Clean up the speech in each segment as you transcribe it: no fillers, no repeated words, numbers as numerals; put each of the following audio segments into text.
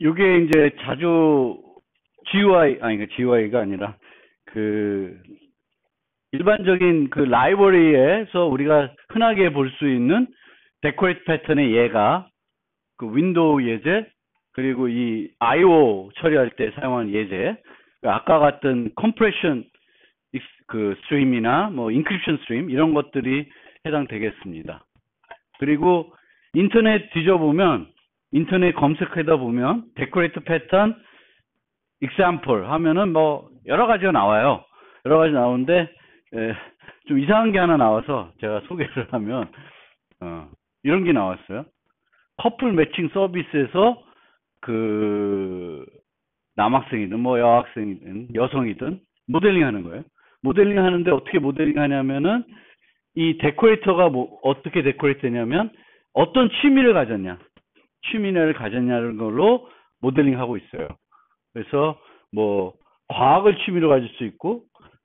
요게 이제 자주 GUI가 아니라 그 일반적인 그 라이브러리에서 우리가 흔하게 볼 수 있는 데코레이트 패턴의 예가 그 윈도우 예제 그리고 이 IO 처리할 때 사용하는 예제, 아까 같은 컴프레션 그 스트림이나 뭐 인크립션 스트림 이런 것들이 해당되겠습니다. 그리고 인터넷 뒤져보면, 인터넷 검색하다 보면 데코레이트 패턴 example 하면은 뭐 여러 가지가 나와요. 여러 가지 나오는데 좀 이상한 게 하나 나와서 제가 소개를 하면 이런 게 나왔어요. 커플 매칭 서비스에서 그 남학생이든 뭐 여학생이든 여성이든 모델링 하는 거예요. 모델링 하는데 어떻게 모델링 하냐면은 이 데코레이터가 뭐 어떻게 데코레이트 되냐면 어떤 취미를 가졌냐는 걸로 모델링 하고 있어요. 그래서 뭐 과학을 취미로 가질 수 있고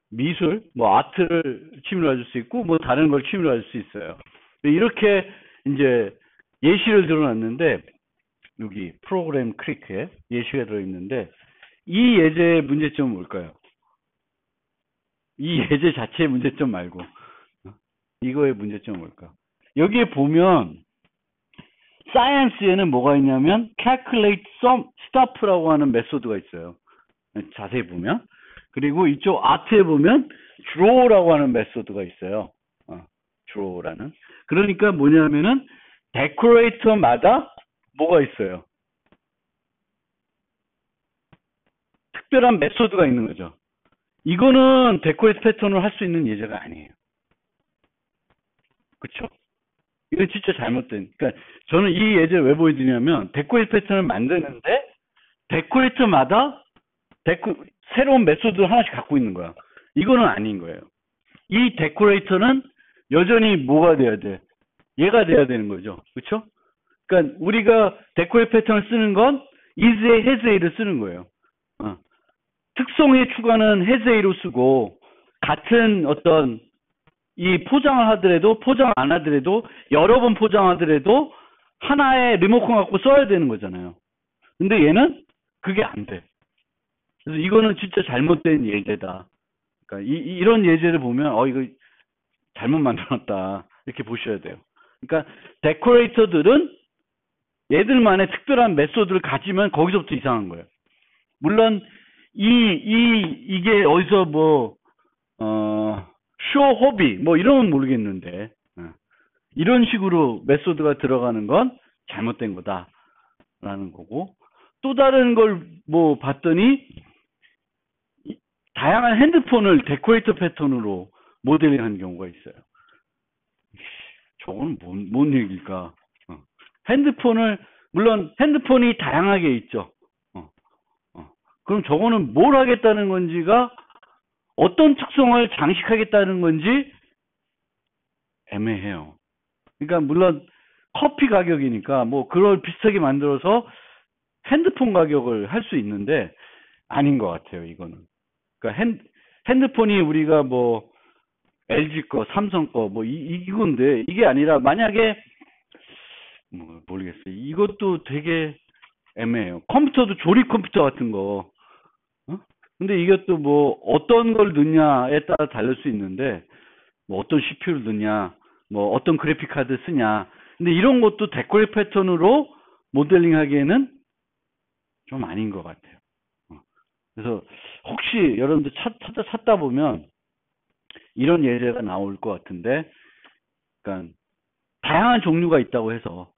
미술, 뭐 아트를 취미로 가질 수 있고 뭐 다른 걸 취미로 가질 수 있어요. 이렇게 이제 예시를 들어놨는데 여기 프로그램 크리크에 예시가 들어있는데 이 예제의 문제점은 뭘까요? 이 예제 자체의 문제점 말고 이거의 문제점은 뭘까? 여기에 보면 사이언스에는 뭐가 있냐면 calculate sum stop라고 하는 메소드가 있어요. 자세히 보면. 그리고 이쪽 아트에 보면 draw라고 하는 메소드가 있어요. draw라는. 그러니까 뭐냐면은 데코레이터마다 뭐가 있어요? 특별한 메소드가 있는 거죠. 이거는 데코레이트 패턴을 할 수 있는 예제가 아니에요. 그쵸? 이건 진짜 잘못된. 그러니까 저는 이 예제를 왜 보여드리냐면 데코레이트 패턴을 만드는데 데코레이터마다 새로운 메소드를 하나씩 갖고 있는 거야. 이거는 아닌 거예요. 이 데코레이터는 여전히 뭐가 돼야 돼? 얘가 돼야 되는 거죠. 그렇죠? 그러니까 우리가 데코레이트 패턴을 쓰는 건 is에 has를 쓰는 거예요. 특성에 추가는 has로 쓰고 같은 어떤 이 포장을 하더라도 포장 안 하더라도 여러 번 포장하더라도 하나의 리모컨 갖고 써야 되는 거잖아요. 근데 얘는 그게 안 돼. 그래서 이거는 진짜 잘못된 예제다. 그러니까 이런 예제를 보면 이거 잘못 만들었다 이렇게 보셔야 돼요. 그러니까 데코레이터들은 얘들만의 특별한 메소드를 가지면 거기서부터 이상한 거예요. 물론 이게 어디서 쇼 호비 뭐 이러면 모르겠는데 이런 식으로 메소드가 들어가는 건 잘못된 거다라는 거고, 또 다른 걸 뭐 봤더니 다양한 핸드폰을 데코레이터 패턴으로 모델링하는 경우가 있어요. 저건 뭔 얘기일까? 핸드폰을 물론 핸드폰이 다양하게 있죠. 그럼 저거는 뭘 하겠다는 건지가 어떤 특성을 장식하겠다는 건지 애매해요. 그러니까 물론 커피 가격이니까 뭐 그걸 비슷하게 만들어서 핸드폰 가격을 할 수 있는데 아닌 것 같아요. 이거는. 그러니까 핸드폰이 우리가 뭐 LG 거, 삼성 거 뭐 이건데 이게 아니라 만약에 뭐 모르겠어요. 이것도 되게 애매해요. 컴퓨터도 조립 컴퓨터 같은 거. 근데 이것도 뭐 어떤 걸 넣냐에 따라 다를 수 있는데 뭐 어떤 CPU를 넣냐, 뭐 어떤 그래픽 카드 쓰냐. 근데 이런 것도 데코레이트 패턴으로 모델링 하기에는 좀 아닌 것 같아요. 그래서 혹시 여러분들 찾다 보면 이런 예제가 나올 것 같은데, 그러니까 다양한 종류가 있다고 해서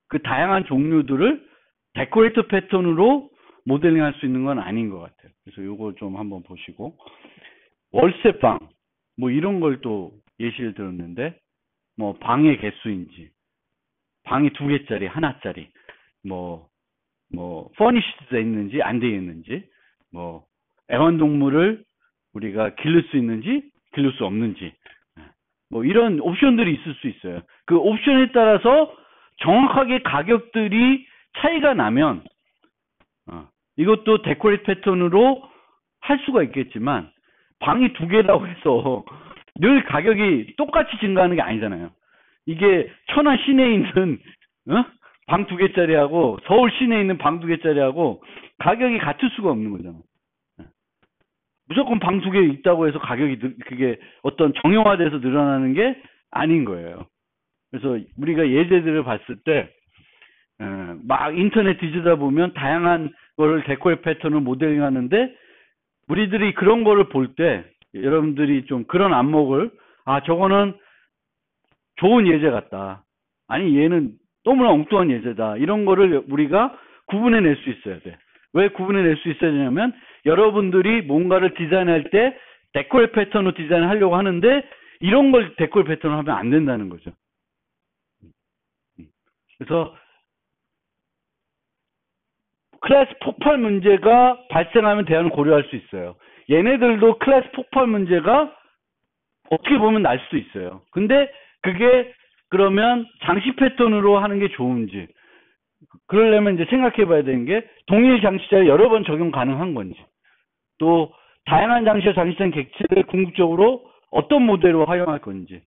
그 다양한 종류들을 데코레이터 패턴으로 모델링 할 수 있는 건 아닌 것 같아요. 그래서 이거 좀 한번 보시고, 월세방 뭐 이런 걸 또 예시를 들었는데 뭐 방의 개수인지 방이 2개짜리 하나짜리 뭐 퍼니시드 돼 있는지 안 돼 있는지, 뭐 애완동물을 우리가 기를 수 있는지 기를 수 없는지, 뭐 이런 옵션들이 있을 수 있어요. 그 옵션에 따라서 정확하게 가격들이 차이가 나면 이것도 데코레이트 패턴으로 할 수가 있겠지만 방이 2개라고 해서 늘 가격이 똑같이 증가하는 게 아니잖아요. 이게 천안 시내에 있는 방 2개짜리하고 서울 시내에 있는 방 2개짜리하고 가격이 같을 수가 없는 거잖아. 무조건 방 2개 있다고 해서 가격이 그게 어떤 정형화돼서 늘어나는 게 아닌 거예요. 그래서 우리가 예제들을 봤을 때 막 인터넷 뒤지다 보면 다양한 거를 데코레 패턴을 모델링 하는데 우리들이 그런 거를 볼 때 여러분들이 좀 그런 안목을 저거는 좋은 예제 같다. 아니 얘는 너무나 엉뚱한 예제다. 이런 거를 우리가 구분해낼 수 있어야 돼. 왜 구분해낼 수 있어야 되냐면 여러분들이 뭔가를 디자인할 때 데코레 패턴으로 디자인하려고 하는데 이런 걸 데코레 패턴으로 하면 안 된다는 거죠. 그래서 클래스 폭발 문제가 발생하면 대안을 고려할 수 있어요. 얘네들도 클래스 폭발 문제가 어떻게 보면 날 수도 있어요. 근데 그게 그러면 장식 패턴으로 하는 게 좋은지, 그러려면 이제 생각해 봐야 되는 게 동일 장식자를 여러 번 적용 가능한 건지, 또 다양한 장식과 장식장 객체를 궁극적으로 어떤 모델로 활용할 건지.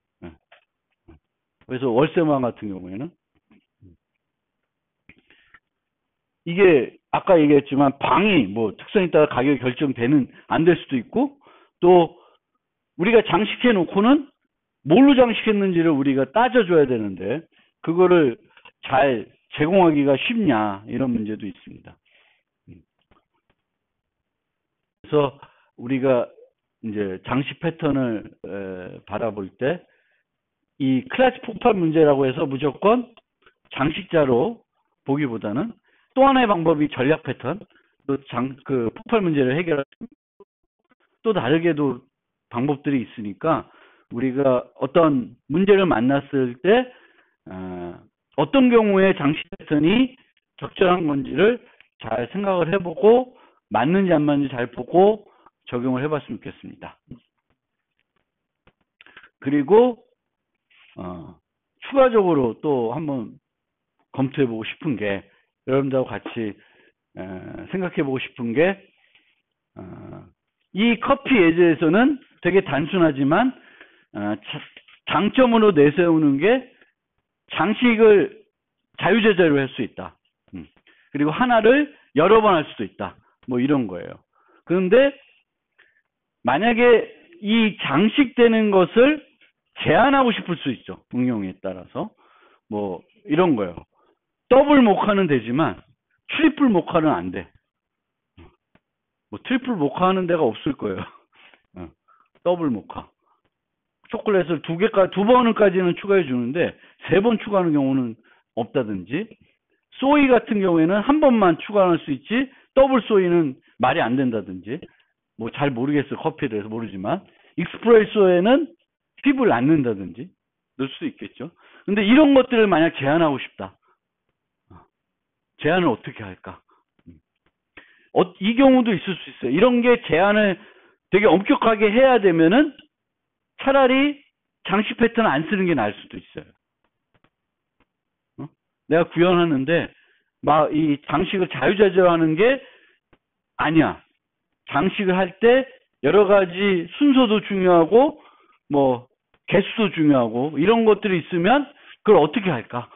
그래서 월세방 같은 경우에는 이게 아까 얘기했지만 방이 뭐 특성에 따라 가격이 결정되는 안 될 수도 있고, 또 우리가 장식해 놓고는 뭘로 장식했는지를 우리가 따져줘야 되는데 그거를 잘 제공하기가 쉽냐, 이런 문제도 있습니다. 그래서 우리가 이제 장식 패턴을 바라볼 때 이 클래스 폭발 문제라고 해서 무조건 장식자로 보기보다는 또 하나의 방법이 전략 패턴, 또 그 폭발 문제를 해결할 또 다르게도 방법들이 있으니까 우리가 어떤 문제를 만났을 때 어떤 경우에 장식 패턴이 적절한 건지를 잘 생각을 해보고 맞는지 안 맞는지 잘 보고 적용을 해봤으면 좋겠습니다. 그리고 추가적으로 또 한번 검토해보고 싶은 게, 여러분들하고 같이 생각해보고 싶은 게, 이 커피 예제에서는 되게 단순하지만 장점으로 내세우는 게 장식을 자유제재로 할 수 있다. 그리고 하나를 여러 번 할 수도 있다. 뭐 이런 거예요. 그런데 만약에 이 장식되는 것을 제한하고 싶을 수 있죠. 응용에 따라서. 뭐 이런 거예요. 더블 모카는 되지만 트리플 모카는 안 돼. 뭐 트리플 모카 하는 데가 없을 거예요. 더블 모카. 초콜릿을 2번까지는 추가해 주는데 3번 추가하는 경우는 없다든지, 소이 같은 경우에는 한 번만 추가할 수 있지 더블 소이는 말이 안 된다든지, 뭐 잘 모르겠어요. 커피에 대해서 모르지만 익스프레소에는 팁을 안 넣는다든지 넣을 수 있겠죠. 근데 이런 것들을 만약 제한하고 싶다. 제한을 어떻게 할까? 이 경우도 있을 수 있어요. 이런 게 제한을 되게 엄격하게 해야 되면은 차라리 장식 패턴 안 쓰는 게 나을 수도 있어요. 내가 구현하는데 막 이 장식을 자유자재로 하는 게 아니야. 장식을 할 때 여러 가지 순서도 중요하고 뭐 개수도 중요하고 이런 것들이 있으면 그걸 어떻게 할까?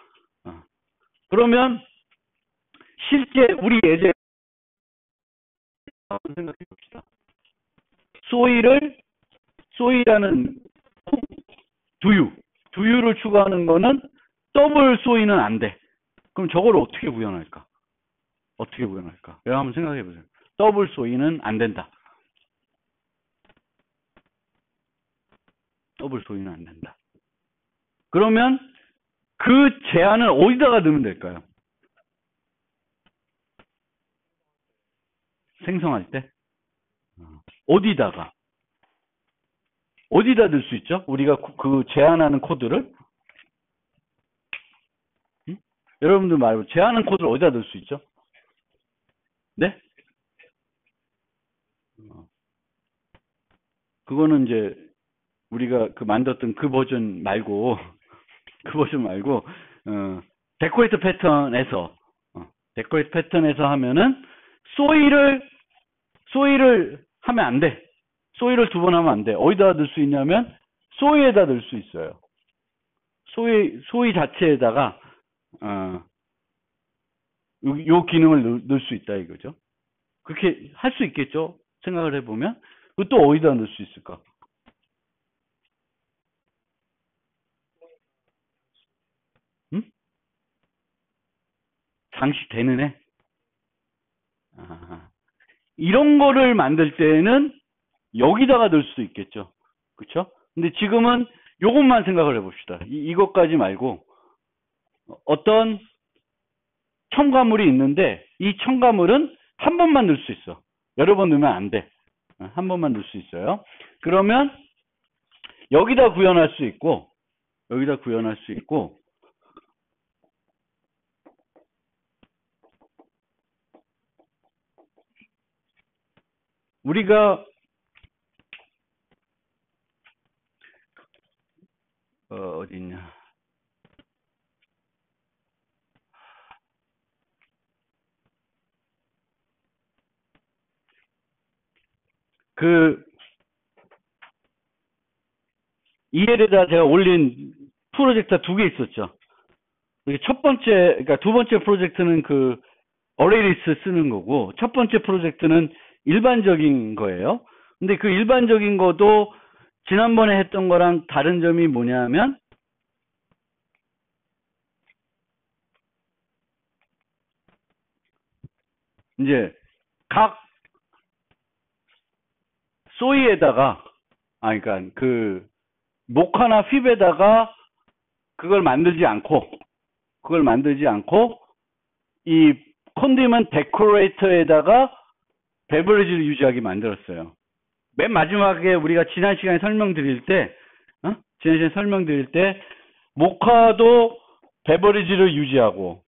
그러면 실제 우리 예제 한번 생각해 봅시다. 소이라는 두유를 추가하는 거는 더블 소이는 안 돼. 그럼 저걸 어떻게 구현할까? 여러분 한번 생각해 보세요. 더블 소이는 안 된다. 더블 소이는 안 된다. 그러면 그 제한을 어디다가 넣으면 될까요? 생성할 때? 어디다 넣을 수 있죠? 우리가 그 제한하는 코드를? 여러분들 말고 제한하는 코드를 어디다 넣을 수 있죠? 네? 그거는 이제 우리가 그 만들었던 그 버전 말고 데코레이트 패턴에서 하면은 소이를 하면 안 돼. 소이를 2번 하면 안 돼. 어디다 넣을 수 있냐면 소이에다 넣을 수 있어요. 소이 자체에다가 요 기능을 넣을 수 있다 이거죠. 그렇게 할 수 있겠죠? 생각을 해보면. 또 어디다 넣을 수 있을까? 응? 장식되는 애? 아, 이런 거를 만들 때는 여기다가 넣을 수 있겠죠. 그쵸? 근데 지금은 요것만 생각을 해봅시다. 이것까지 말고 어떤 첨가물이 있는데 이 첨가물은 한 번만 넣을 수 있어. 여러 번 넣으면 안 돼. 한 번만 넣을 수 있어요. 그러면 여기다 구현할 수 있고 여기다 구현할 수 있고 우리가 어디 있냐? 그 EL에다 제가 올린 프로젝터 두 개 있었죠. 첫 번째, 그러니까 두 번째 프로젝트는 그 어레이리스 쓰는 거고, 첫 번째 프로젝트는 일반적인 거예요. 근데 그 일반적인 거도 지난번에 했던 거랑 다른 점이 뭐냐면, 이제 각 소이에다가, 그러니까 그 모카나 핍에다가 그걸 만들지 않고, 이 컨디먼 데코레이터에다가 베버리지를 유지하게 만들었어요. 맨 마지막에 우리가 지난 시간에 설명드릴 때, 모카도 베버리지를 유지하고,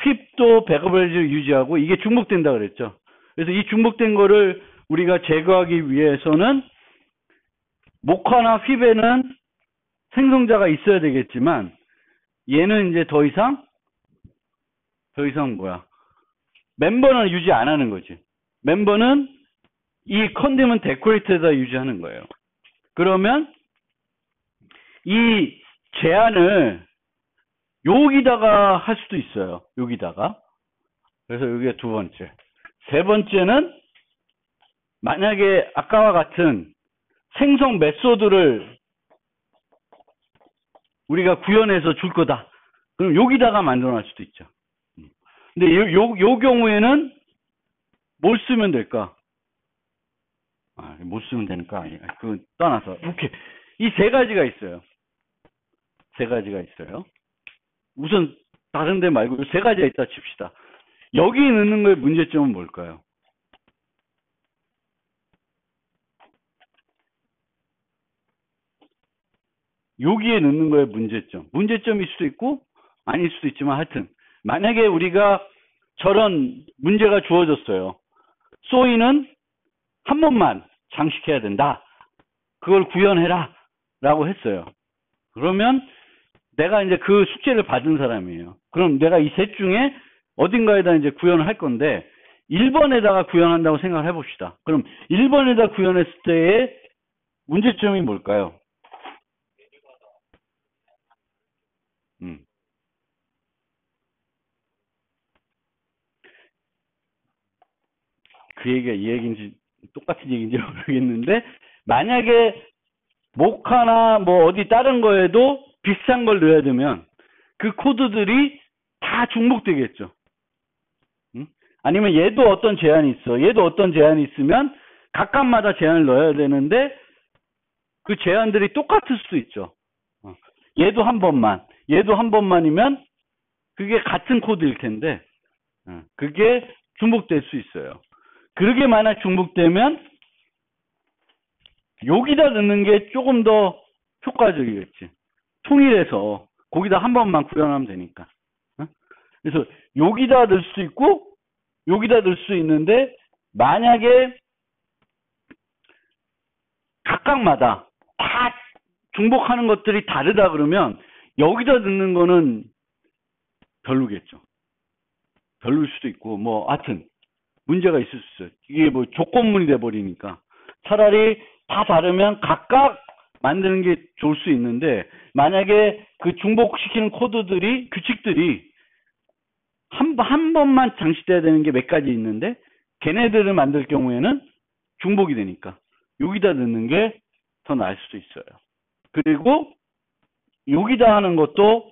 휩도 베버리지를 유지하고, 이게 중복된다 그랬죠. 그래서 이 중복된 거를 우리가 제거하기 위해서는 모카나 휩에는 생성자가 있어야 되겠지만, 얘는 이제 더 이상 멤버는 유지 안 하는 거지. 멤버는 이 컨디먼 데코레이터에다 유지하는 거예요. 그러면 이 제한을 여기다가 할 수도 있어요. 여기다가. 그래서 여기가 두 번째. 세 번째는 만약에 아까와 같은 생성 메소드를 우리가 구현해서 줄 거다. 그럼 여기다가 만들어 놨을 수도 있죠. 근데 요 경우에는 뭘 쓰면 될까? 뭘 쓰면 되니까? 그건 떠나서. 이렇게. 이 세 가지가 있어요. 우선 다른 데 말고 세 가지가 있다 칩시다. 여기 넣는 거의 문제점은 뭘까요? 여기에 넣는 거의 문제점일 수도 있고 아닐 수도 있지만 하여튼 만약에 우리가 저런 문제가 주어졌어요. 소이는 한 번만 장식해야 된다. 그걸 구현해라 라고 했어요. 그러면 내가 이제 그 숙제를 받은 사람이에요. 그럼 내가 이 셋 중에 어딘가에다 이제 구현을 할 건데 1번에다가 구현한다고 생각을 해봅시다. 그럼 1번에다 구현했을 때의 문제점이 뭘까요? 그 얘기가 이 얘기인지 똑같은 얘기인지 모르겠는데 만약에 모카나 뭐 어디 다른 거에도 비슷한 걸 넣어야 되면 그 코드들이 다 중복되겠죠. 아니면 얘도 어떤 제한이 있으면 각각마다 제한을 넣어야 되는데 그 제한들이 똑같을 수도 있죠. 얘도 한 번만이면 그게 같은 코드일 텐데 그게 중복될 수 있어요. 그렇게 만약 중복되면 여기다 넣는 게 조금 더 효과적이겠지. 통일해서 거기다 한 번만 구현하면 되니까. 그래서 여기다 넣을 수 있고 여기다 넣을 수 있는데 만약에 각각마다 다 중복하는 것들이 다르다 그러면 여기다 넣는 거는 별로겠죠. 별로일 수도 있고 뭐 하여튼 문제가 있을 수 있어요. 이게 뭐 조건문이 돼버리니까 차라리 다 다르면 각각 만드는 게 좋을 수 있는데 만약에 그 중복시키는 코드들이 규칙들이 한 번만 장식돼야 되는 게 몇 가지 있는데 걔네들을 만들 경우에는 중복이 되니까 여기다 넣는 게 더 나을 수도 있어요. 그리고 여기다 하는 것도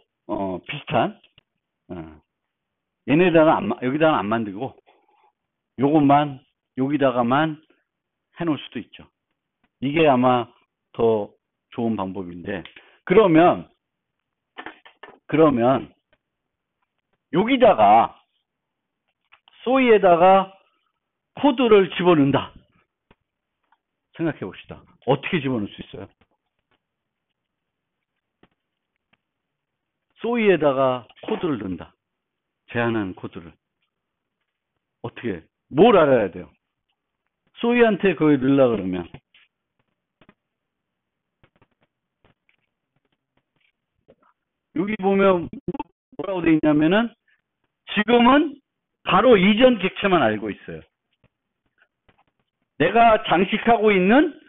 비슷한 여기다가 안 만들고 요것만 여기다가만 해놓을 수도 있죠. 이게 아마 더 좋은 방법인데 그러면 여기다가 소이에다가 코드를 집어넣는다 생각해 봅시다. 어떻게 집어넣을 수 있어요? 소이에다가 코드를 넣는다. 제한하는 코드를. 어떻게, 뭘 알아야 돼요? 소이한테 그걸 넣으려고 그러면. 여기 보면 뭐라고 돼 있냐면은 지금은 바로 이전 객체만 알고 있어요. 내가 장식하고 있는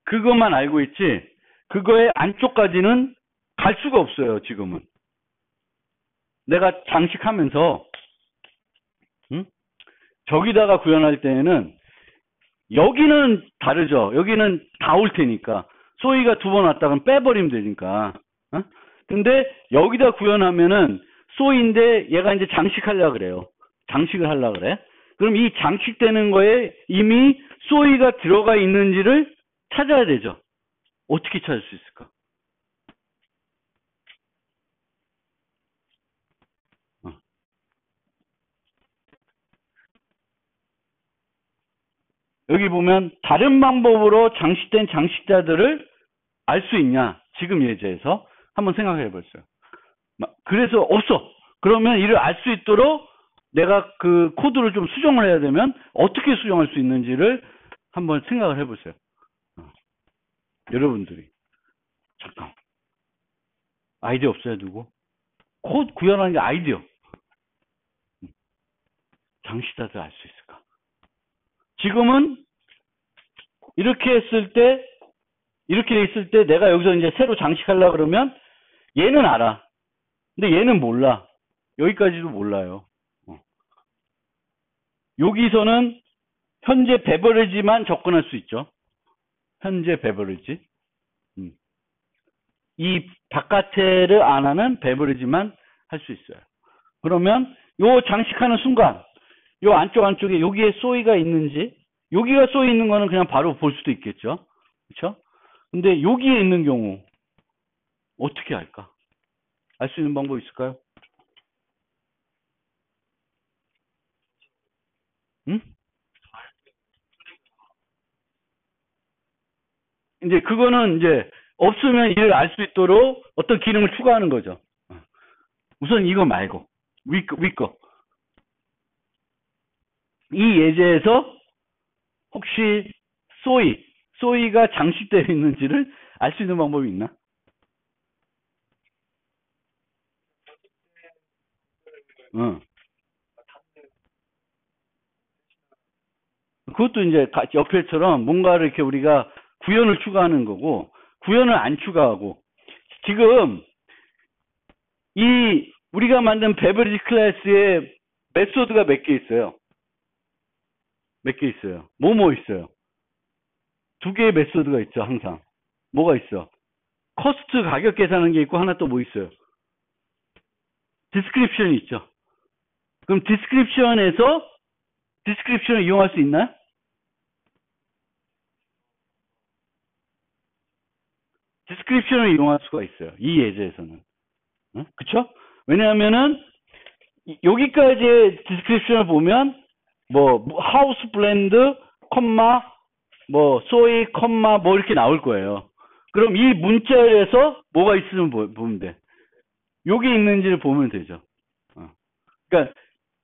그것만 알고 있지 그거의 안쪽까지는 갈 수가 없어요. 지금은. 내가 장식하면서 저기다가 구현할 때에는 여기는 다르죠. 여기는 다 올 테니까. 소이가 두 번 왔다가 빼버리면 되니까. 근데 여기다 구현하면은 소이인데 얘가 이제 장식하려고 그래요. 장식을 하려고 그래. 그럼 이 장식되는 거에 이미 소이가 들어가 있는지를 찾아야 되죠. 어떻게 찾을 수 있을까? 여기 보면 다른 방법으로 장식된 장식자들을 알 수 있냐? 지금 예제에서 한번 생각해 보세요. 그래서 없어. 그러면 이를 알 수 있도록 내가 그 코드를 좀 수정을 해야 되면 어떻게 수정할 수 있는지를 한번 생각을 해 보세요. 여러분들이. 잠깐. 아이디어 없어요, 누구? 코드 구현하는 게 아이디어. 장식자들 알 수 있을까? 지금은 이렇게 했을 때 이렇게 있을 때 내가 여기서 이제 새로 장식하려고 그러면 얘는 알아. 근데 얘는 몰라. 여기까지도 몰라요. 여기서는 현재 베버리지만 접근할 수 있죠. 현재 베버리지. 이 바깥에를 안 하는 베버리지만 할 수 있어요. 그러면 요 장식하는 순간 요 안쪽에 여기에 소이가 있는지 여기가 소이 있는 거는 그냥 바로 볼 수도 있겠죠. 그렇죠? 근데 여기에 있는 경우 어떻게 할까? 알 수 있는 방법 있을까요? 응? 이제 그거는 이제 없으면 이를 알 수 있도록 어떤 기능을 추가하는 거죠. 우선 이거 말고 위 거. 이 예제에서 혹시 소이가 장식되어 있는지를 알 수 있는 방법이 있나? 그것도 이제 옆에처럼 뭔가를 이렇게 우리가 구현을 추가하는 거고 구현을 안 추가하고 지금 이 우리가 만든 베버리지 클래스의 메소드가 몇 개 있어요. 몇 개 있어요. 뭐 있어요. 두 개의 메소드가 있죠. 항상. 뭐가 있어? 코스트 가격 계산하는 게 있고 하나 또 뭐 있어요. 디스크립션이 있죠. 그럼 디스크립션을 이용할 수 있나요? 디스크립션을 이용할 수가 있어요. 이 예제에서는. 그쵸? 왜냐하면은 여기까지의 디스크립션을 보면 뭐 하우스 블렌드 콤마 뭐 소이 콤마 뭐 이렇게 나올 거예요. 그럼 이 문자에서 뭐가 있으면 보면 돼. 여기 있는지를 보면 되죠. 그러니까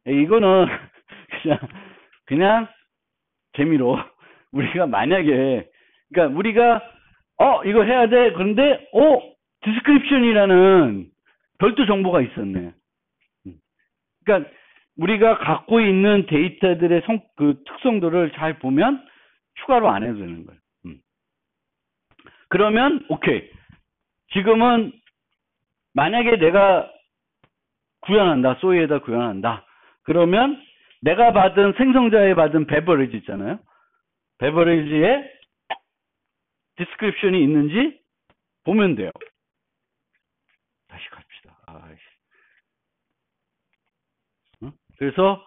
이거는 그냥 재미로 우리가 만약에 그러니까 우리가 이거 해야 돼. 그런데 디스크립션이라는 별도 정보가 있었네. 그러니까 우리가 갖고 있는 데이터들의 그 특성들을 잘 보면 추가로 안 해도 되는 거예요. 그러면 오케이. 지금은 만약에 내가 구현한다. 소이에다 구현한다. 그러면 내가 받은 생성자에 받은 베버리지 있잖아요. 베버리지에 디스크립션이 있는지 보면 돼요. 다시 갑시다. 아이씨. 응? 그래서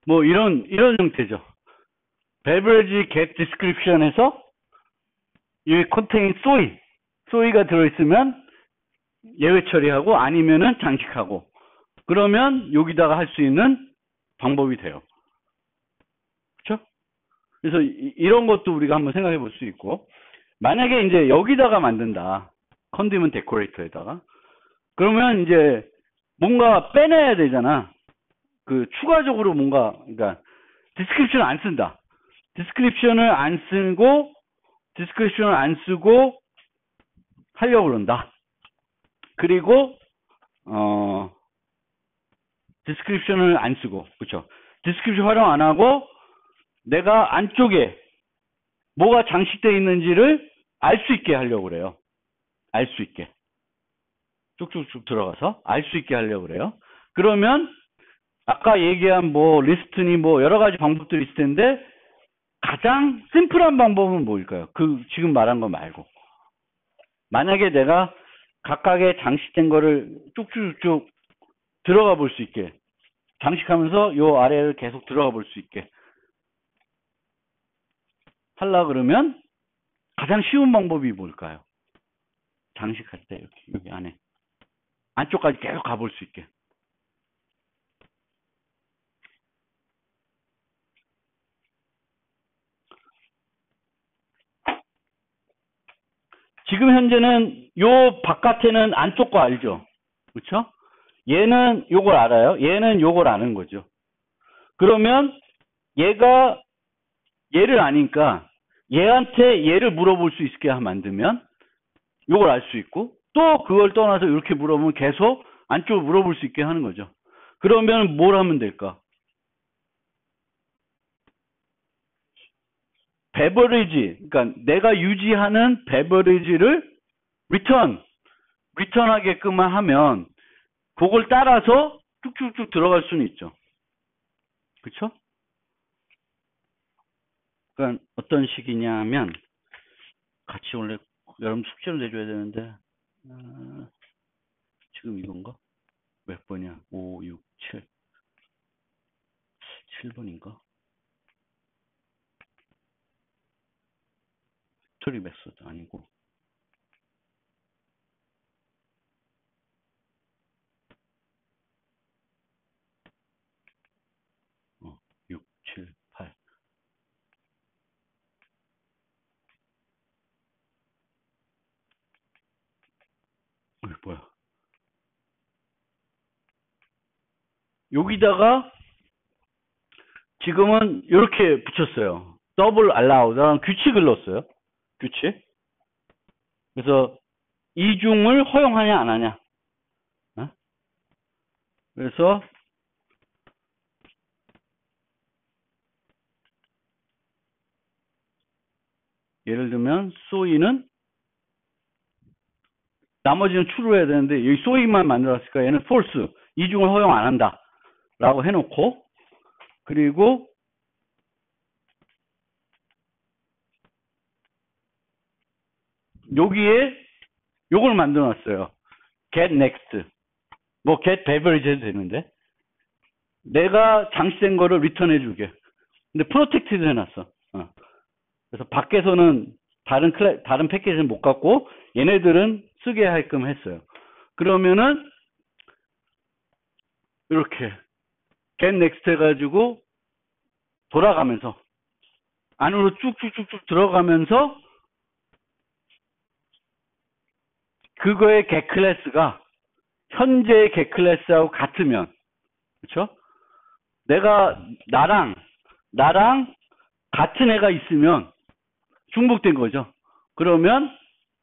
뭐 이런 형태죠. beverage get description에서 이 contain soy가 들어있으면 예외 처리하고 아니면은 장식하고 그러면 여기다가 할 수 있는 방법이 돼요. 그렇죠? 그래서 이런 것도 우리가 한번 생각해 볼 수 있고 만약에 이제 여기다가 만든다. 컨디먼 데코레이터에다가 그러면 이제 뭔가 빼내야 되잖아. 그 추가적으로 뭔가 그러니까 디스크립션을 안 쓴다. 디스크립션을 안 쓰고 하려고 그런다. 그리고 디스크립션을 안 쓰고 그렇죠. 디스크립션 활용 안 하고 내가 안쪽에 뭐가 장식되어 있는지를 알 수 있게 하려고 그래요. 알 수 있게. 쭉쭉쭉 들어가서 알 수 있게 하려고 그래요. 그러면 아까 얘기한 뭐 리스트니 뭐 여러 가지 방법들이 있을 텐데 가장 심플한 방법은 뭘까요? 그 지금 말한 거 말고. 만약에 내가 각각의 장식된 거를 쭉쭉쭉 들어가 볼 수 있게 장식하면서 요 아래를 계속 들어가 볼 수 있게 하려 그러면 가장 쉬운 방법이 뭘까요? 장식할 때 이렇게 여기 안에 안쪽까지 계속 가볼 수 있게. 지금 현재는 요 바깥에는 안쪽 거 알죠? 그렇죠? 얘는 요걸 알아요. 얘는 요걸 아는 거죠. 그러면 얘가 얘를 아니까 얘한테 얘를 물어볼 수 있게 만들면 요걸 알 수 있고 또 그걸 떠나서 이렇게 물어보면 계속 안쪽을 물어볼 수 있게 하는 거죠. 그러면 뭘 하면 될까? 베버리지, 그러니까 내가 유지하는 베버리지를 리턴하게끔만 하면 그걸 따라서 쭉쭉쭉 들어갈 수는 있죠. 그렇죠? 그러니까 어떤 식이냐면 같이 원래 여러분 숙제를 내줘야 되는데 지금 이건가? 몇 번이야? 5, 6, 7 7번인가? 빅토리 메소드 아니고 6, 7, 8 뭐야? 여기다가 지금은 이렇게 붙였어요. 더블 알라우드라는 규칙을 넣었어요. 규칙. 그래서 이중을 허용하냐 안 하냐. 그래서 예를 들면 소이는 나머지는 true로 해야 되는데 여기 소이만 만들었으니까 얘는 false. 이중을 허용 안 한다. 라고 해놓고 그리고 여기에 요걸 만들어 놨어요. get next. 뭐 get beverage 해도 되는데 내가 장식된 거를 리턴 해주게. 근데 프로텍티드 해놨어. 그래서 밖에서는 다른 패키지는 못 갖고 얘네들은 쓰게 할끔 했어요. 그러면은 이렇게 get next 해가지고 돌아가면서 안으로 쭉쭉쭉쭉 들어가면서 그거의 get 클래스가 현재의 get 클래스하고 같으면, 그렇죠? 나랑 같은 애가 있으면 중복된 거죠. 그러면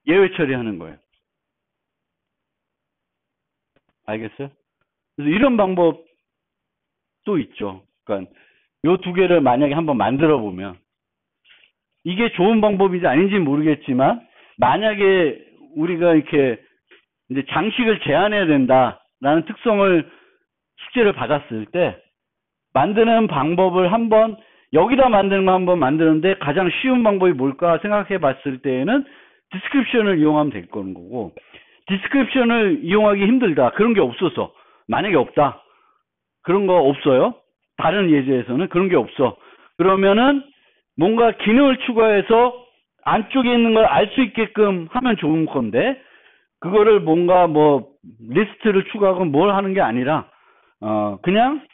예외 처리하는 거예요. 알겠어요? 그래서 이런 방법도 있죠. 그러니까 요 두 개를 만약에 한번 만들어 보면 이게 좋은 방법인지 아닌지 모르겠지만 만약에 우리가 이렇게 이제 장식을 제한해야 된다라는 특성을 숙제를 받았을 때 만드는 방법을 한번 여기다 만드는 거 한번 만드는데 가장 쉬운 방법이 뭘까 생각해 봤을 때에는 디스크립션을 이용하면 될 거는 거고, 디스크립션을 이용하기 힘들다 그런 게 없어서 만약에 없다 그런 거 없어요. 다른 예제에서는 그런 게 없어. 그러면은 뭔가 기능을 추가해서 안쪽에 있는 걸 알 수 있게끔 하면 좋은 건데 그거를 뭔가 뭐 리스트를 추가하고 뭘 하는 게 아니라 그냥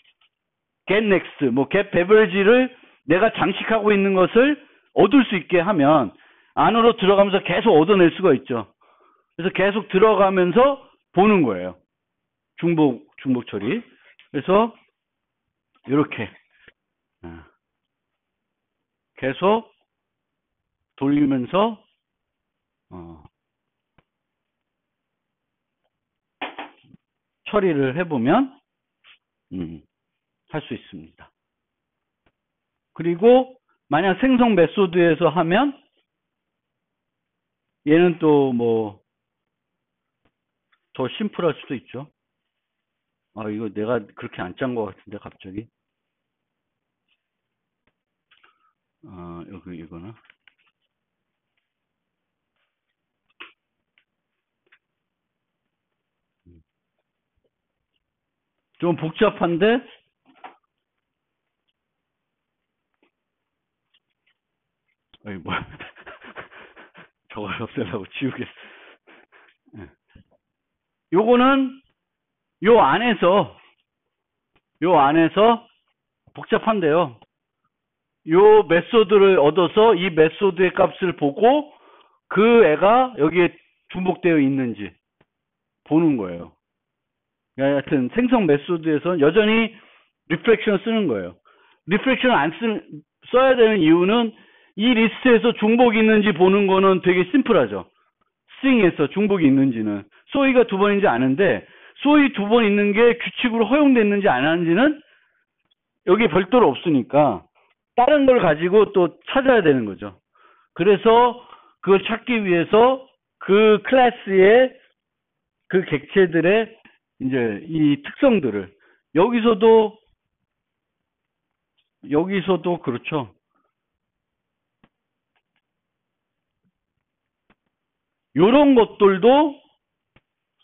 get next, 뭐 get beverage를 내가 장식하고 있는 것을 얻을 수 있게 하면 안으로 들어가면서 계속 얻어낼 수가 있죠. 그래서 계속 들어가면서 보는 거예요. 중복 처리. 그래서 이렇게 계속 돌리면서 처리를 해보면 할 수 있습니다. 그리고 만약 생성 메소드에서 하면 얘는 또 뭐 더 심플할 수도 있죠. 이거 내가 그렇게 안 짠 것 같은데 갑자기. 여기 이거는 좀 복잡한데 뭐야. 저걸 없애려고 지우겠어. 요거는 요 안에서 복잡한데요. 요 메소드를 얻어서 이 메소드의 값을 보고 그 애가 여기에 중복되어 있는지 보는 거예요. 하여튼 생성 메소드에서는 여전히 리프렉션을 쓰는 거예요. 리프렉션을 써야 되는 이유는 이 리스트에서 중복이 있는지 보는 거는 되게 심플하죠. 스트링에서 중복이 있는지는. 소위가 2번인지 아는데 소위 2번 있는 게 규칙으로 허용됐는지 안 하는지는 여기 별도로 없으니까 다른 걸 가지고 또 찾아야 되는 거죠. 그래서 그걸 찾기 위해서 그 클래스의 그 객체들의 이제 이 특성들을 여기서도 그렇죠. 요런 것들도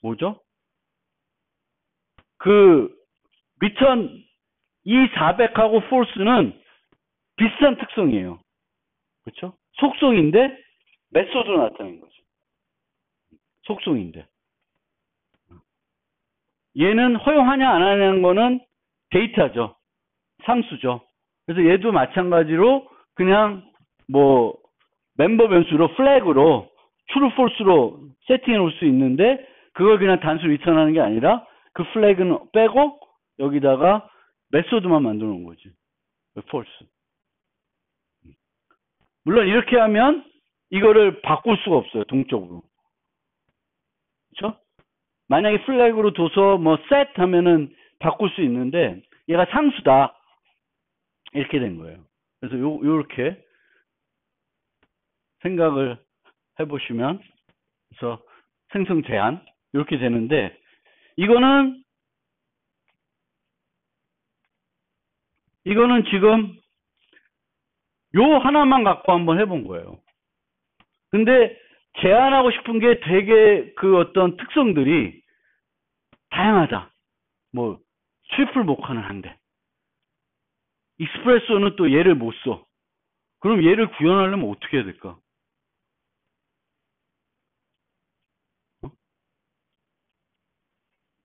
뭐죠? 그 return 이 400하고 false는 비슷한 특성이에요. 그렇죠? 속성인데 메소드로 나타내는 거죠. 속성인데. 얘는 허용하냐 안 하냐는 거는 데이터죠. 상수죠. 그래서 얘도 마찬가지로 그냥 뭐 멤버 변수로 플래그로 true, false로 세팅해 놓을 수 있는데 그걸 그냥 단수 리턴하는 게 아니라 그 플래그는 빼고 여기다가 메소드만 만들어 놓은 거지. false. 물론 이렇게 하면 이거를 바꿀 수가 없어요. 동적으로. 그렇죠? 만약에 플래그로 둬서 뭐 set 하면은 바꿀 수 있는데 얘가 상수다. 이렇게 된 거예요. 그래서 요렇게 생각을 해보시면 그래서 생성 제한 이렇게 되는데 이거는 지금 요 하나만 갖고 한번 해본 거예요. 근데 제한하고 싶은 게 되게 그 어떤 특성들이 다양하다. 뭐 트리플 모카는 한데 익스프레소는 또 얘를 못 써. 그럼 얘를 구현하려면 어떻게 해야 될까?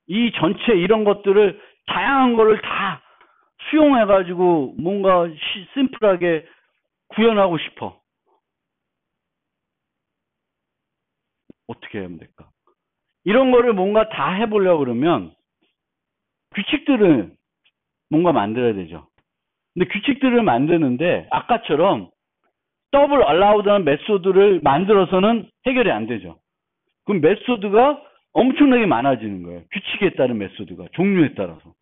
이 전체 이런 것들을 다양한 거를 다 수용해가지고 뭔가 심플하게 구현하고 싶어. 어떻게 하면 될까? 이런 거를 뭔가 다 해보려고 그러면 규칙들을 뭔가 만들어야 되죠. 근데 규칙들을 만드는데 아까처럼 더블 알라우드한 메소드를 만들어서는 해결이 안 되죠. 그럼 메소드가 엄청나게 많아지는 거예요. 규칙에 따른 메소드가 종류에 따라서.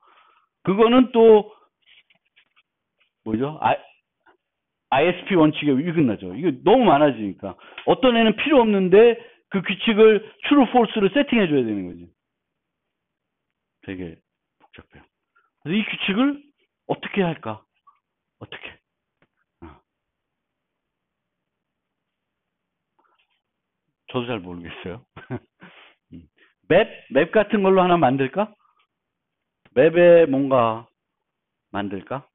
그거는 또 뭐죠? ISP 원칙에 위급나죠. 이거 너무 많아지니까 어떤 애는 필요 없는데 그 규칙을 true, false를 세팅해 줘야 되는 거지. 되게 복잡해요. 그래서 이 규칙을 어떻게 할까? 어떻게? 저도 잘 모르겠어요. 맵 같은 걸로 하나 만들까? 맵에 뭔가 만들까?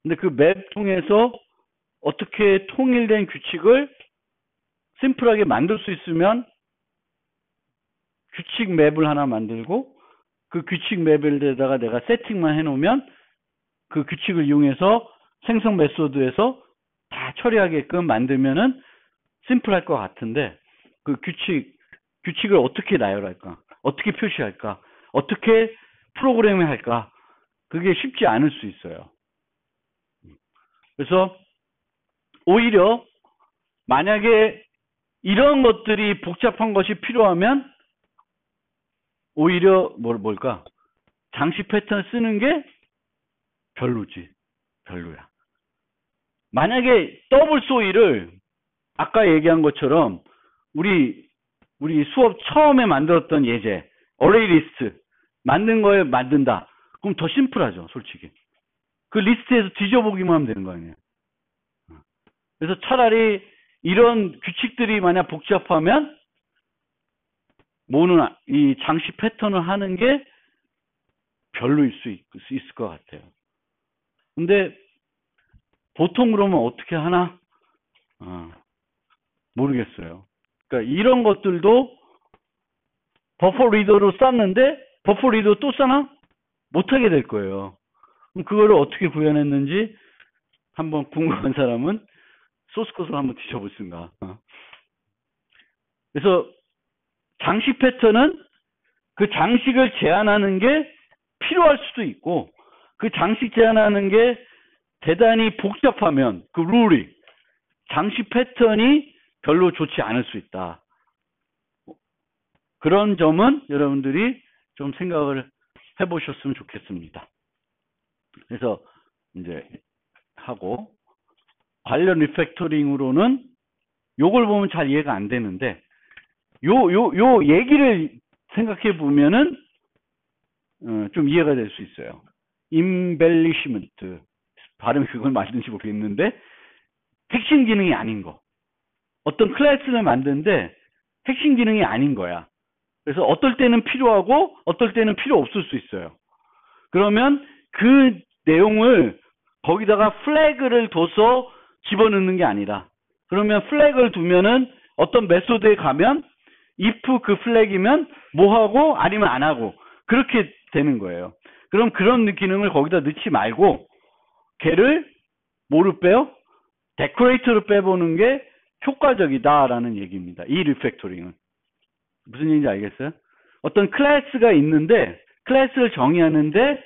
근데 그 맵 통해서 어떻게 통일된 규칙을 심플하게 만들 수 있으면 규칙 맵을 하나 만들고 그 규칙 맵에다가 내가 세팅만 해놓으면 그 규칙을 이용해서 생성 메소드에서 다 처리하게끔 만들면은 심플할 것 같은데 그 규칙을 어떻게 나열할까? 어떻게 표시할까? 어떻게 프로그래밍 할까? 그게 쉽지 않을 수 있어요. 그래서 오히려 만약에 이런 것들이 복잡한 것이 필요하면 오히려 뭘까? 장식 패턴 쓰는 게 별로지. 별로야. 만약에 더블 소이를 아까 얘기한 것처럼 우리 수업 처음에 만들었던 예제 어레이 리스트 만든 거에 만든다. 그럼 더 심플하죠, 솔직히. 그 리스트에서 뒤져보기만 하면 되는 거 아니에요. 그래서 차라리 이런 규칙들이 만약 복잡하면 모는 이 장식 패턴을 하는 게 별로일 수 있을 것 같아요. 근데 보통 그러면 어떻게 하나? 모르겠어요. 그러니까 이런 것들도 버퍼 리더로 쌌는데 버퍼 리더 또 싸나? 못하게 될 거예요. 그럼 그거를 어떻게 구현했는지 한번 궁금한 사람은 소스 코드를 한번 뒤져보든가. 그래서 장식 패턴은 그 장식을 제한하는 게 필요할 수도 있고 그 장식 제한하는 게 대단히 복잡하면 그 룰이 장식 패턴이 별로 좋지 않을 수 있다. 그런 점은 여러분들이 좀 생각을 해보셨으면 좋겠습니다. 그래서 이제 하고 관련 리팩토링으로는 요걸 보면 잘 이해가 안 되는데 요 얘기를 생각해 보면은 좀 이해가 될 수 있어요. embellishment 발음이 그걸 맞는지 모르겠는데 핵심 기능이 아닌 거. 어떤 클래스를 만드는데 핵심 기능이 아닌 거야. 그래서 어떨 때는 필요하고 어떨 때는 필요 없을 수 있어요. 그러면 그 내용을 거기다가 플래그를 둬서 집어넣는 게 아니라 그러면 플래그를 두면은 어떤 메소드에 가면 if 그 플래그이면 뭐 하고 아니면 안 하고 그렇게 되는 거예요. 그럼 그런 기능을 거기다 넣지 말고 걔를 뭐를 빼요? 데코레이터를 빼보는 게 효과적이다라는 얘기입니다. 이 리팩토링은. 무슨 얘기인지 알겠어요? 어떤 클래스가 있는데 클래스를 정의하는데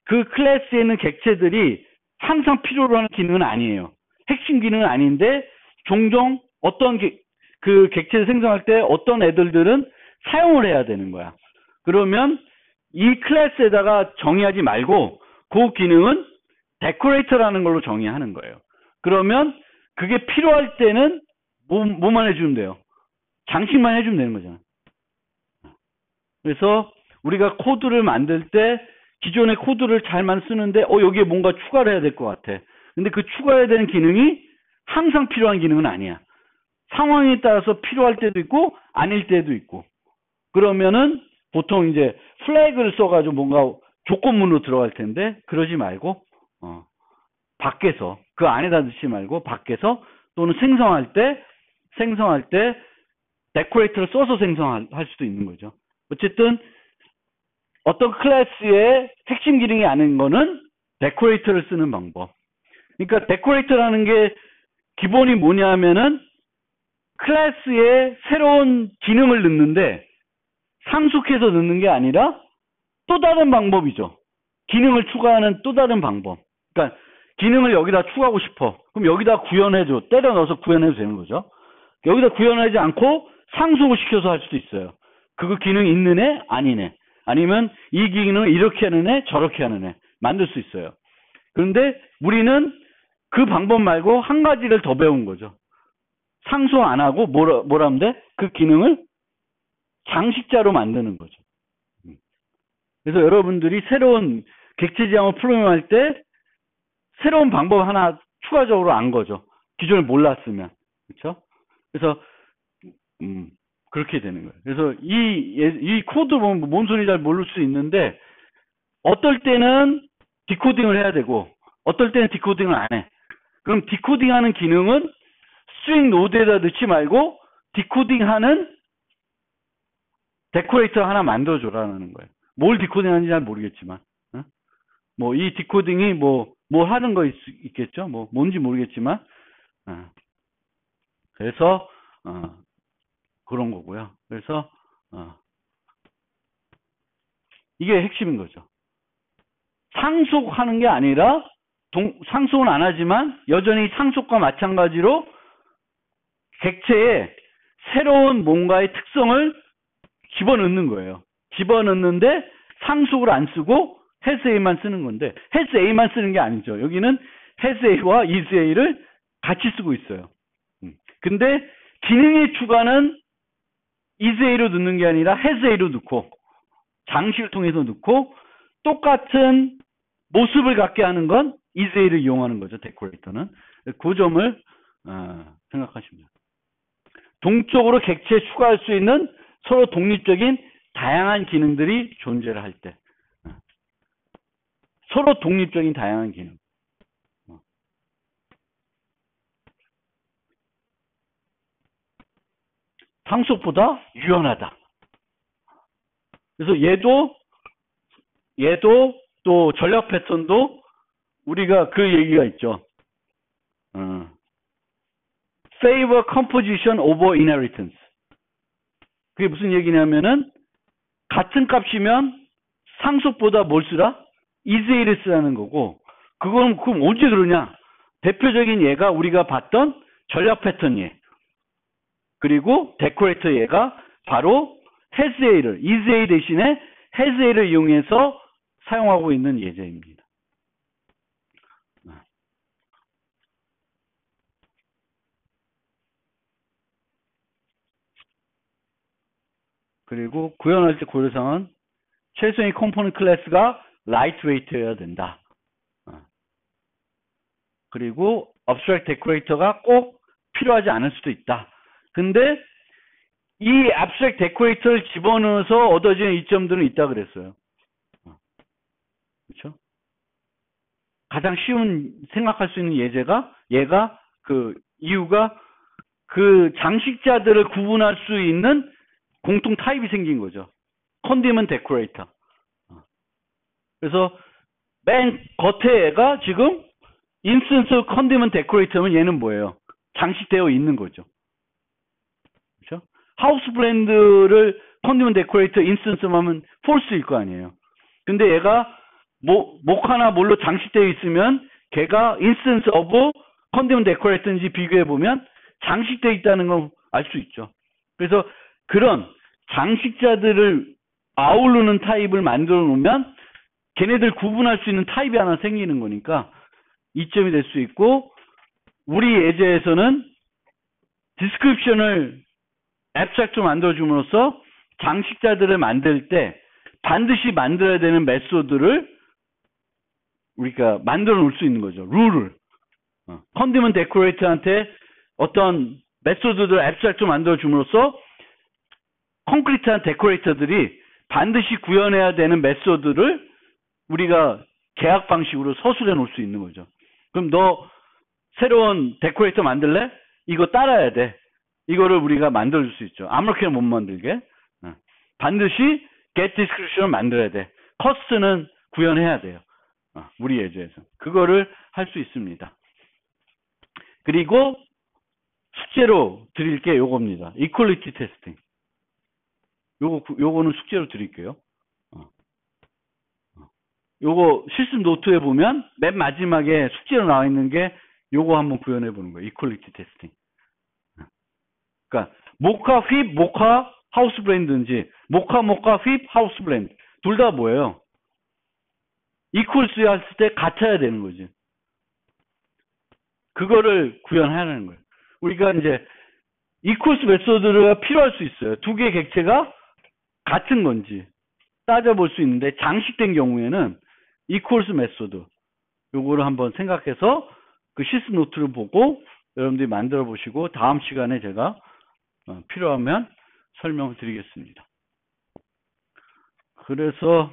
그 클래스에 있는 객체들이 항상 필요로 하는 기능은 아니에요. 핵심 기능은 아닌데 종종 어떤 그 객체를 생성할 때 어떤 애들은 사용을 해야 되는 거야. 그러면 이 클래스에다가 정의하지 말고 그 기능은 데코레이터라는 걸로 정의하는 거예요. 그러면 그게 필요할 때는 뭐만 해주면 돼요? 장식만 해주면 되는 거잖아. 그래서 우리가 코드를 만들 때 기존의 코드를 잘만 쓰는데 여기에 뭔가 추가를 해야 될 것 같아. 근데 그 추가해야 되는 기능이 항상 필요한 기능은 아니야. 상황에 따라서 필요할 때도 있고 아닐 때도 있고. 그러면은 보통 이제 플래그를 써가지고 뭔가 조건문으로 들어갈 텐데 그러지 말고 밖에서, 그 안에다 넣지 말고 밖에서 또는 생성할 때 데코레이터를 써서 생성할 수도 있는 거죠. 어쨌든 어떤 클래스의 핵심 기능이 아닌 거는 데코레이터를 쓰는 방법. 그러니까 데코레이터라는 게 기본이 뭐냐면은 클래스에 새로운 기능을 넣는데 상속해서 넣는 게 아니라 또 다른 방법이죠. 기능을 추가하는 또 다른 방법. 그러니까 기능을 여기다 추가하고 싶어. 그럼 여기다 구현해줘. 때려 넣어서 구현해도 되는 거죠. 여기다 구현하지 않고 상속을 시켜서 할 수도 있어요. 그거 기능 있는 애, 아닌 애. 아니면 이 기능을 이렇게 하는 애, 저렇게 하는 애. 만들 수 있어요. 그런데 우리는 그 방법 말고 한 가지를 더 배운 거죠. 상속 안 하고 뭐라 하면 돼? 그 기능을 장식자로 만드는 거죠. 그래서 여러분들이 새로운 객체 지향을 프로그램할 때 새로운 방법 하나 추가적으로 안 거죠. 기존에 몰랐으면. 그렇죠? 그래서 그렇게 되는 거예요. 그래서 이 코드 보면 뭔 소리 잘 모를 수 있는데 어떨 때는 디코딩을 해야 되고 어떨 때는 디코딩을 안 해. 그럼 디코딩하는 기능은 스트링 노드에다 넣지 말고 디코딩하는 데코레이터 하나 만들어줘라는 거예요. 뭘 디코딩하는지 잘 모르겠지만, 뭐 이 디코딩이 뭐 하는 거 있겠죠. 뭐 뭔지 모르겠지만, 그래서 그런 거고요. 그래서 이게 핵심인 거죠. 상속하는 게 아니라 상속은 안 하지만 여전히 상속과 마찬가지로 객체에 새로운 뭔가의 특성을 집어넣는 거예요. 집어넣는데 상속을 안 쓰고 has a만 쓰는 건데 has a만 쓰는 게 아니죠. 여기는 has a와 is a를 같이 쓰고 있어요. 근데 기능의 추가는 is a로 넣는 게 아니라 has a로 넣고 장식을 통해서 넣고 똑같은 모습을 갖게 하는 건 is a를 이용하는 거죠. 데코레이터는. 그 점을 생각하시면 돼요. 동적으로 객체에 추가할 수 있는 서로 독립적인 다양한 기능들이 존재를 할 때. 서로 독립적인 다양한 기능. 상속보다 유연하다. 그래서 얘도 또 전략 패턴도 우리가 그 얘기가 있죠. favor composition over inheritance. 그게 무슨 얘기냐면은 같은 값이면 상속보다 뭘 쓰라? is a를 쓰라는 거고 그럼 언제 그러냐? 대표적인 예가 우리가 봤던 전략 패턴 예. 그리고 데코레이터 예가 바로 has a를 is a 대신에 has a를 이용해서 사용하고 있는 예제입니다. 그리고 구현할 때 고려사항은 최소의 컴포넌트 클래스가 라이트웨이트여야 된다. 그리고 abstract decorator가 꼭 필요하지 않을 수도 있다. 근데 이 abstract decorator를 집어넣어서 얻어지는 이점들은 있다 그랬어요. 그렇죠? 가장 쉬운 생각할 수 있는 예제가 얘가 그 이유가 그 장식자들을 구분할 수 있는 공통 타입이 생긴 거죠. 컨디먼 데코레이터. 그래서 맨 겉에 얘가 지금 인스턴스 컨디먼 데코레이터면 얘는 뭐예요? 장식되어 있는 거죠. 그렇죠? 하우스 브랜드를 컨디먼 데코레이터 인스턴스만 하면 폴스일 거 아니에요. 근데 얘가 모카나 뭘로 장식되어 있으면 걔가 인스턴스 오브 컨디먼 데코레이터인지 비교해 보면 장식되어 있다는 걸 알 수 있죠. 그래서 그런 장식자들을 아우르는 타입을 만들어 놓으면 걔네들 구분할 수 있는 타입이 하나 생기는 거니까 이점이 될 수 있고 우리 예제에서는 디스크립션을 앱스트랙트로 만들어줌으로써 장식자들을 만들 때 반드시 만들어야 되는 메소드를 우리가 만들어 놓을 수 있는 거죠. 룰을. 컨디먼 데코레이터한테 어떤 메소드들 앱스트랙트로 만들어줌으로써 콘크리트한 데코레이터들이 반드시 구현해야 되는 메소드를 우리가 계약 방식으로 서술해 놓을 수 있는 거죠. 그럼 너 새로운 데코레이터 만들래? 이거 따라야 돼. 이거를 우리가 만들어줄 수 있죠. 아무렇게나 못 만들게. 반드시 get description을 만들어야 돼. 커스트는 구현해야 돼요. 우리 예제에서. 그거를 할 수 있습니다. 그리고 숙제로 드릴 게 요겁니다. equality testing. 요거는 숙제로 드릴게요. 요거 실습 노트에 보면 맨 마지막에 숙제로 나와 있는 게 요거 한번 구현해 보는 거예요. equality testing. 그러니까 모카 휩 모카 하우스 브랜드인지 모카 휩 하우스 브랜드 둘 다 뭐예요? equals 했을 때 같아야 되는 거지. 그거를 구현하는 거예요. 우리가 이제 equals 메소드가 필요할 수 있어요. 두 개의 객체가 같은 건지 따져볼 수 있는데 장식된 경우에는 equals 메소드 요거를 한번 생각해서 그 실습 노트를 보고 여러분들이 만들어 보시고 다음 시간에 제가 필요하면 설명을 드리겠습니다. 그래서